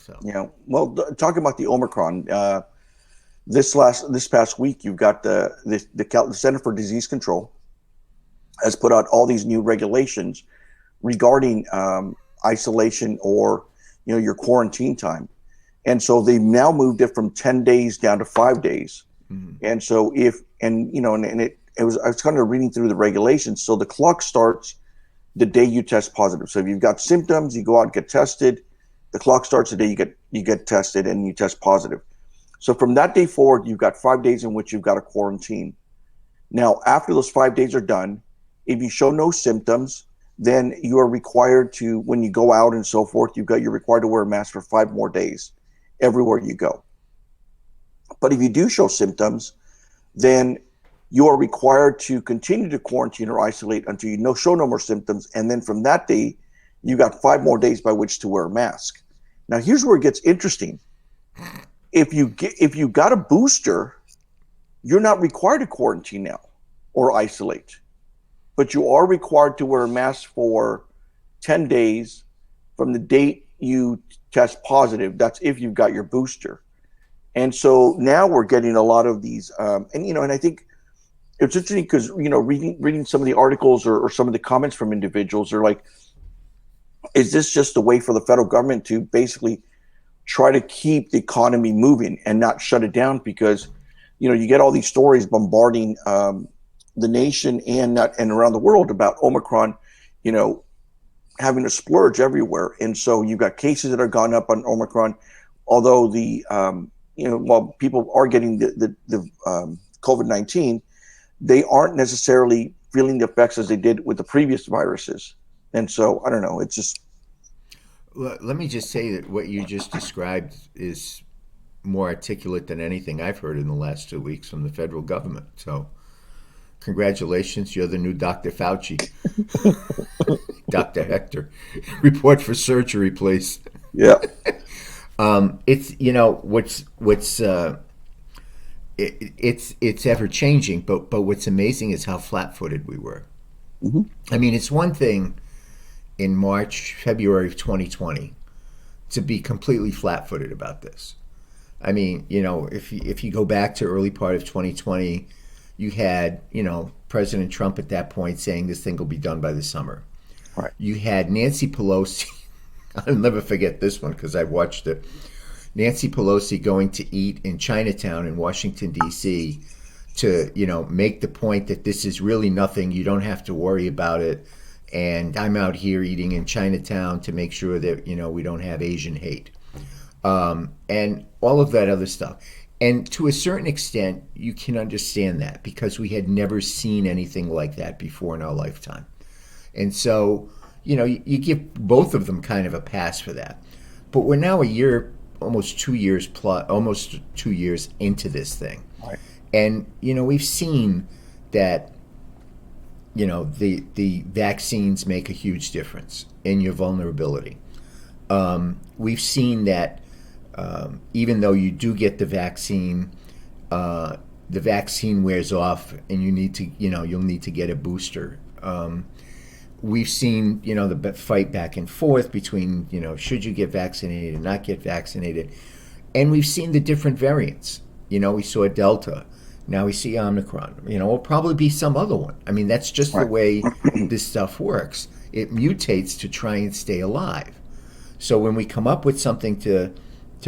So, Well, talking about the Omicron, this past week, you've got the Center for Disease Control has put out all these new regulations regarding isolation or your quarantine time, and so they've now moved it from 10 days down to 5 days. mhm. And so if and you know and it was I was kind of reading through the regulations. So the clock starts the day you test positive. So if you've got symptoms, you go out and get tested. The clock starts the day you get tested and you test positive. So from that day forward, you've got 5 days in which you've got a quarantine. Now, after those 5 days are done, if you show no symptoms, then you are required to, when you go out and so forth, you're required to wear a mask for 5 more days everywhere you go. But if you do show symptoms, then you are required to continue to quarantine or isolate until show no more symptoms. And then from that day, you got 5 more days by which to wear a mask. Now, here's where it gets interesting. If you got a booster, you're not required to quarantine now or isolate, but you are required to wear a mask for 10 days from the date you test positive. That's if you've got your booster. And so now we're getting a lot of these, and I think it's interesting because reading some of the articles or some of the comments from individuals are like, is this just a way for the federal government to basically try to keep the economy moving and not shut it down? Because you get all these stories bombarding the nation and around the world about Omicron, having a splurge everywhere, and so you've got cases that are gone up on Omicron, although while people are getting the COVID-19, they aren't necessarily feeling the effects as they did with the previous viruses. And so I don't know. It's just Let me just say that what you just described is more articulate than anything I've heard in the last 2 weeks from the federal government. So, congratulations, you're the new Dr. Fauci, Dr. Hector. Report for surgery, please. yeah, It's it's ever changing, but what's amazing is how flat-footed we were. hmm I mean, it's one thing in March, February of 2020 to be completely flat-footed about this. I mean, if you go back to early part of 2020, you had, President Trump at that point saying this thing will be done by the summer. right, You had Nancy Pelosi. I'll never forget this one because I watched it. Nancy Pelosi going to eat in Chinatown in Washington, D.C. to, make the point that this is really nothing. You don't have to worry about it. And I'm out here eating in Chinatown to make sure that, we don't have Asian hate. And all of that other stuff. And to a certain extent, you can understand that because we had never seen anything like that before in our lifetime. And so, you give both of them kind of a pass for that. But we're now a year, almost 2 years plus, almost 2 years into this thing. right, And, we've seen that, the vaccines make a huge difference in your vulnerability. We've seen that even though you do get the vaccine wears off and you need to, you'll need to get a booster. We've seen, the fight back and forth between, should you get vaccinated and not get vaccinated. And we've seen the different variants. We saw Delta. Now we see Omicron. It'll probably be some other one. I mean, that's just the right, way this stuff works. It mutates to try and stay alive. So when we come up with something to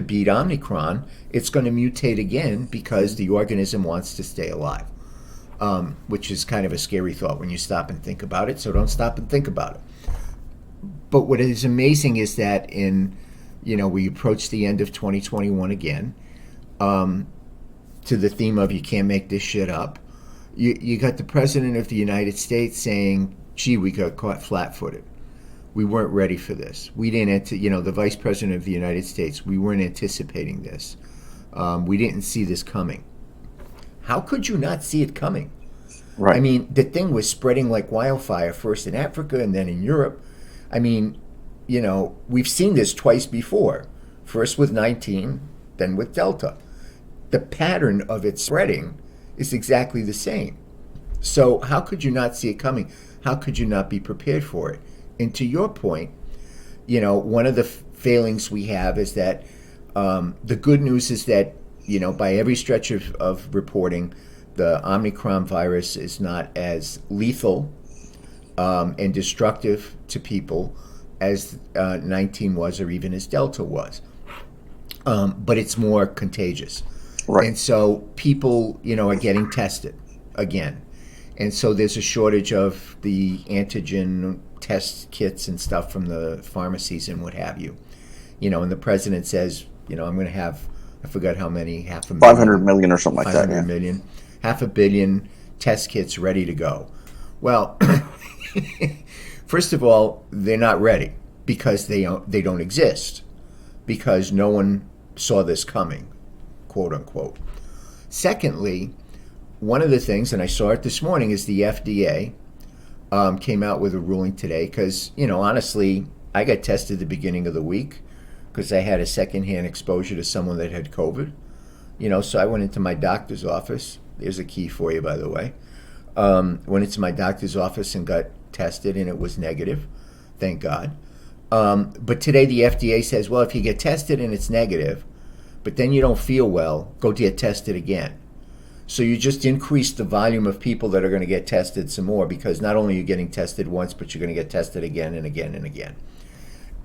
beat Omicron, it's going to mutate again because the organism wants to stay alive, which is kind of a scary thought when you stop and think about it. So don't stop and think about it. But what is amazing is that we approach the end of 2021 again, to the theme of you can't make this shit up. You got the President of the United States saying, gee, we got caught flat-footed. We weren't ready for this. We didn't, the Vice President of the United States, we weren't anticipating this. We didn't see this coming. How could you not see it coming? I right. mean, the thing was spreading like wildfire, first in Africa and then in Europe. I mean, we've seen this twice before. First with 19, then with Delta. The pattern of it spreading is exactly the same. So how could you not see it coming? How could you not be prepared for it? And to your point, one of the failings we have is that the good news is that, by every stretch of reporting, the Omicron virus is not as lethal and destructive to people as 19 was, or even as Delta was. But it's more contagious. Right. And so people, are getting tested again. And so there's a shortage of the antigen test kits and stuff from the pharmacies and what have you. And the president says, I'm going to have, I forgot how many, 500 million or something like that. 500 million, 500 million test kits ready to go. Well, first of all, they're not ready because they don't exist, because no one saw this coming, quote unquote. Secondly, one of the things, and I saw it this morning, is the FDA came out with a ruling today because, honestly, I got tested the beginning of the week because I had a secondhand exposure to someone that had COVID. So I went into my doctor's office. There's a key for you, by the way. Went into my doctor's office and got tested, and it was negative. Thank God. But today the FDA says, well, if you get tested and it's negative, but then you don't feel well, go get tested again. So you just increase the volume of people that are going to get tested some more, because not only are you getting tested once, but you're going to get tested again and again and again.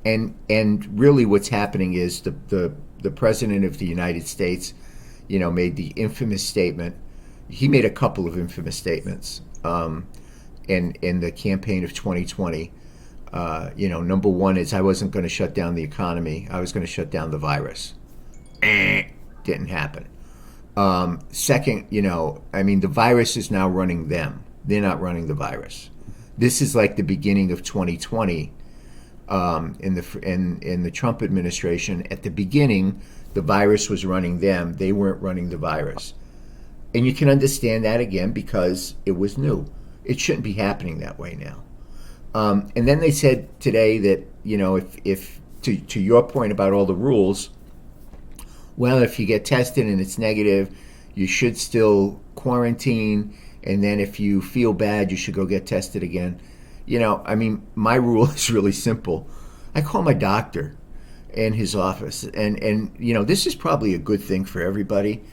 And really what's happening is the president of the United States, made the infamous statement. He made a couple of infamous statements in the campaign of 2020. Number one is, I wasn't going to shut down the economy. I was going to shut down the virus. Didn't happen. Second, the virus is now running them. They're not running the virus. This is like the beginning of 2020 in the Trump administration. At the beginning, the virus was running them. They weren't running the virus. And you can understand that, again, because it was new. It shouldn't be happening that way now. And then they said today that, if to your point about all the rules, well, if you get tested and it's negative, you should still quarantine. And then if you feel bad, you should go get tested again. My rule is really simple. I call my doctor in his office. And this is probably a good thing for everybody.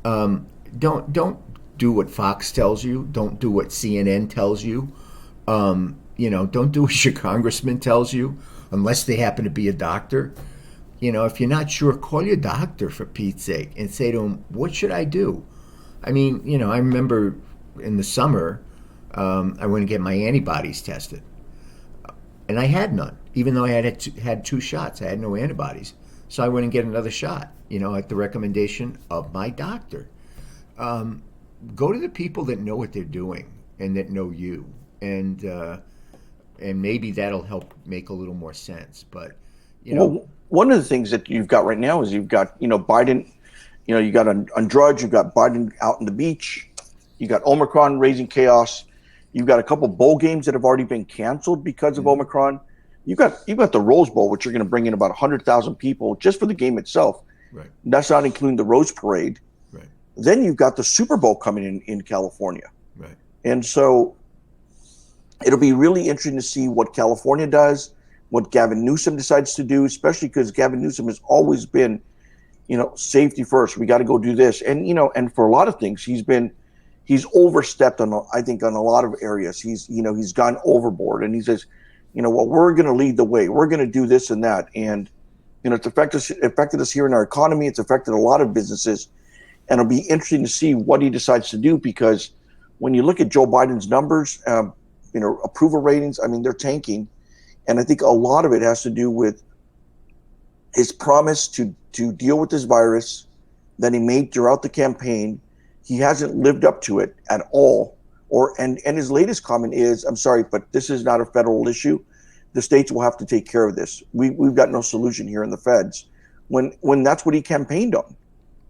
Don't do what Fox tells you. Don't do what CNN tells you. Don't do what your congressman tells you, unless they happen to be a doctor. If you're not sure, call your doctor, for Pete's sake, and say to him, what should I do? I remember in the summer, I went to get my antibodies tested. And I had none, even though I had 2 shots. I had no antibodies. So I went and get another shot, at the recommendation of my doctor. Go to the people that know what they're doing and that know you. And maybe that'll help make a little more sense. But, Well, one of the things that you've got right now is you've got, Biden, you got on Drudge, you've got Biden out on the beach, you got Omicron raising chaos, you've got a couple bowl games that have already been canceled because of Omicron. You've got the Rose Bowl, which you're going to bring in about 100,000 people just for the game itself. Right. That's not including the Rose Parade. Right. Then you've got the Super Bowl coming in California. Right. And so it'll be really interesting to see what California does, what Gavin Newsom decides to do, especially because Gavin Newsom has always been, safety first. We got to go do this. And, and for a lot of things, he's overstepped I think on a lot of areas. He's gone overboard, and he says, well, we're going to lead the way. We're going to do this and that. And, it's affected us here in our economy. It's affected a lot of businesses, and it'll be interesting to see what he decides to do, because when you look at Joe Biden's numbers, approval ratings, they're tanking. And I think a lot of it has to do with his promise to deal with this virus that he made throughout the campaign. He hasn't lived up to it at all. And his latest comment is, I'm sorry, but this is not a federal issue. The states will have to take care of this. We've got no solution here in the feds. When that's what he campaigned on.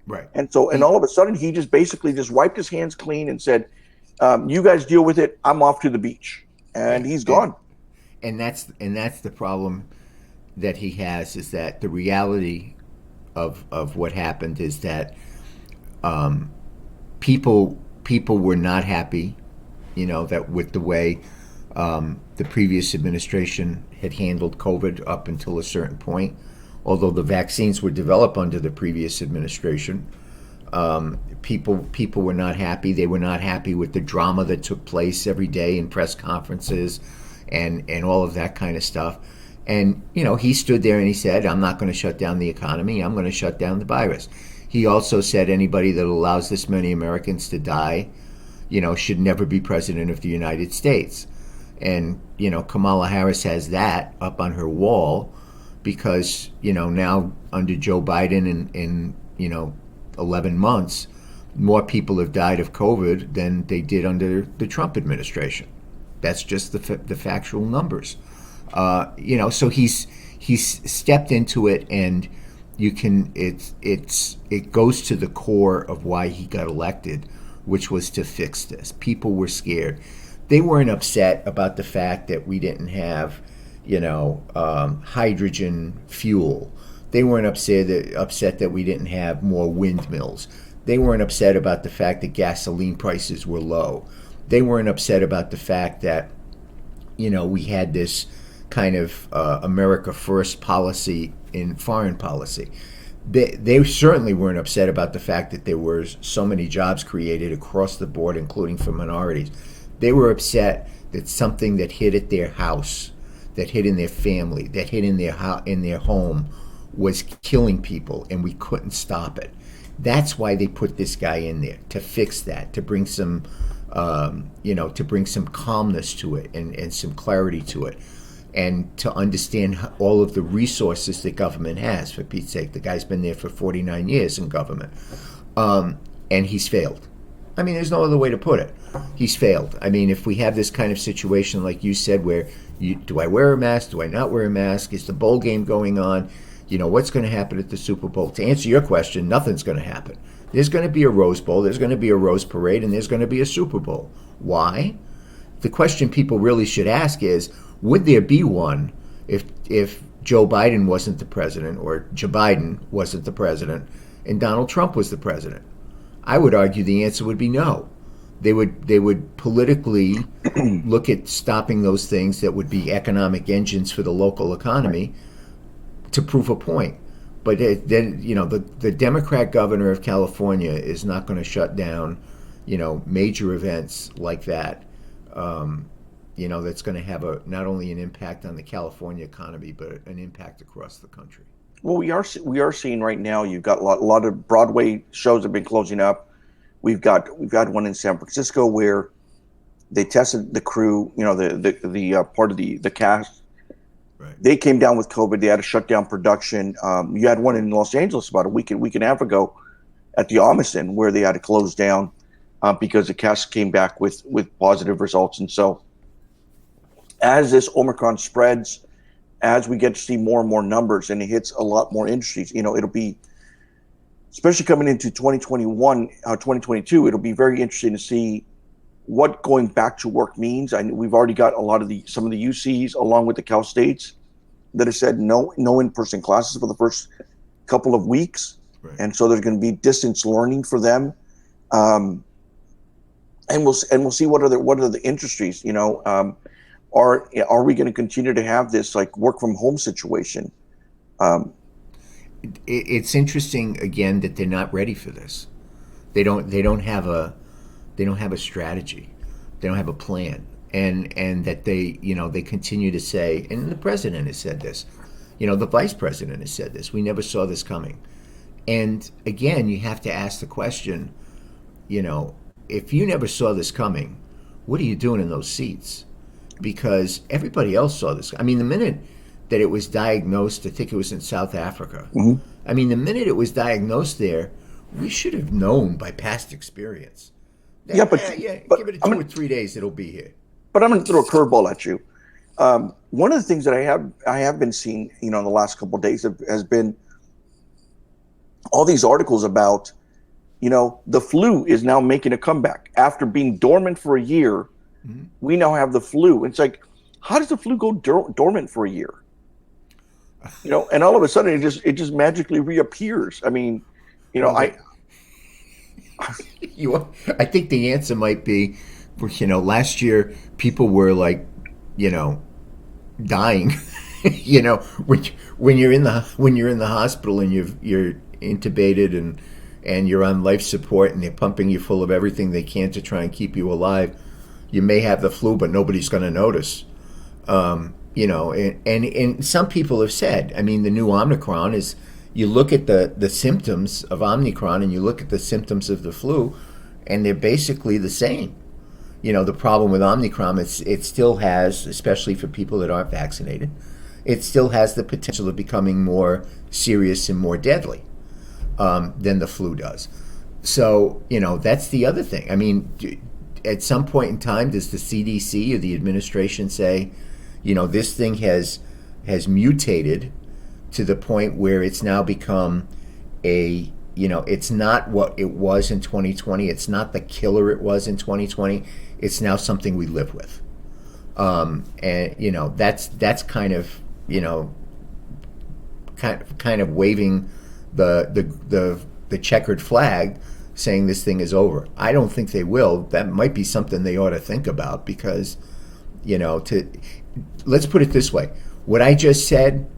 Right. And so, and all of a sudden, he just basically just wiped his hands clean and said, you guys deal with it. I'm off to the beach. And he's gone. And that's the problem that he has, is that the reality of what happened is that people were not happy, that with the way the previous administration had handled COVID up until a certain point. although the vaccines were developed under the previous administration. People were not happy. They were not happy with the drama that took place every day in press conferences and all of that kind of stuff. And, he stood there and he said, I'm not going to shut down the economy. I'm going to shut down the virus. He also said anybody that allows this many Americans to die, should never be president of the United States. And, Kamala Harris has that up on her wall because, now under Joe Biden in 11 months, more people have died of COVID than they did under the Trump administration. That's just the factual numbers. So he's stepped into it, and it goes to the core of why he got elected, which was to fix this. People were scared. They weren't upset about the fact that we didn't have, hydrogen fuel. They weren't upset that we didn't have more windmills. They weren't upset about the fact that gasoline prices were low. They weren't upset about the fact that, we had this kind of America First policy in foreign policy. They certainly weren't upset about the fact that there were so many jobs created across the board, including for minorities. They were upset that something that hit at their house, that hit in their family, that hit in their home, was killing people, and we couldn't stop it. That's why they put this guy in there, to fix that, to bring some, to bring some calmness to it and some clarity to it, and to understand all of the resources that government has. For Pete's sake, the guy's been there for 49 years in government, and he's failed. I mean, there's no other way to put it. He's failed. I mean, if we have this kind of situation, like you said, where do I wear a mask? Do I not wear a mask? Is the bowl game going on? What's going to happen at the Super Bowl? To answer your question, nothing's going to happen. There's going to be a Rose Bowl, there's going to be a Rose Parade, and there's going to be a Super Bowl. Why? The question people really should ask is, would there be one if Joe Biden wasn't the president, or Joe Biden wasn't the president, and Donald Trump was the president? I would argue the answer would be no. They would politically look at stopping those things that would be economic engines for the local economy to prove a point. But then, the Democrat governor of California is not going to shut down, major events like that. That's going to have not only an impact on the California economy, but an impact across the country. Well, we are seeing right now. You've got a lot of Broadway shows have been closing up. We've got one in San Francisco where they tested the crew. The part of the cast. Right. They came down with COVID. They had to shut down production. You had one in Los Angeles about a week and a half ago at the Omicron where they had to close down because the cast came back with positive results. And so, as this Omicron spreads, as we get to see more and more numbers, and it hits a lot more industries, it'll be, especially coming into 2021, 2022, it'll be very interesting to see what going back to work means. We've already got some of the UCs along with the Cal States that have said no in-person classes for the first couple of weeks. Right. And so there's going to be distance learning for them. And we'll see what are the industries, are we going to continue to have this like work from home situation? It's interesting again that they're not ready for this. They don't have a strategy. They don't have a plan. And that they continue to say, and the president has said this, the vice president has said this, we never saw this coming. And again, you have to ask the question, if you never saw this coming, what are you doing in those seats? Because everybody else saw this. I mean, the minute that it was diagnosed, I think it was in South Africa. Mm-hmm. I mean, the minute it was diagnosed there, we should have known by past experience. But give it 2 or 3 days, it'll be here. But I'm going to throw a curveball at you. One of the things that I have been seeing, in the last couple of days has been all these articles about, the flu is now making a comeback after being dormant for a year. Mm-hmm. We now have the flu. It's like, how does the flu go dormant for a year? And all of a sudden it just magically reappears. I mean, I think the answer might be, last year people were like, dying, when you're in the hospital and you're intubated and you're on life support and they're pumping you full of everything they can to try and keep you alive, you may have the flu, but nobody's going to notice. And some people have said, I mean, the new Omicron is, you look at the symptoms of Omicron and you look at the symptoms of the flu, and they're basically the same. The problem with Omicron, it still has, especially for people that aren't vaccinated, it still has the potential of becoming more serious and more deadly than the flu does. So, that's the other thing. I mean, at some point in time, does the CDC or the administration say, this thing has mutated to the point where it's now become it's not what it was in 2020. It's not the killer it was in 2020. It's now something we live with. And that's kind of waving the checkered flag, saying this thing is over. I don't think they will. That might be something they ought to think about, because let's put it this way. What I just said,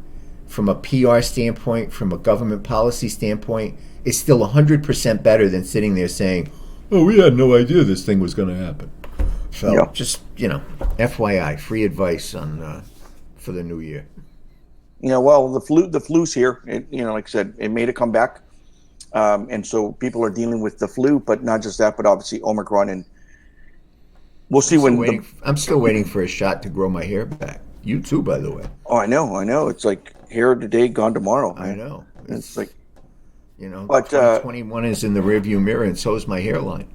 from a PR standpoint, from a government policy standpoint, is still 100% better than sitting there saying, oh, we had no idea this thing was going to happen. So just, FYI, free advice for the new year. Well, the flu's here. Like I said, it made a comeback. And so people are dealing with the flu, but not just that, but obviously Omicron. And we'll see I'm still waiting for a shot to grow my hair back. You too, by the way. Oh, I know. It's like hair today, gone tomorrow. I know. It's like, but 2021 is in the rearview mirror, and so is my hairline.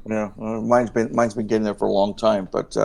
Mine's been getting there for a long time, but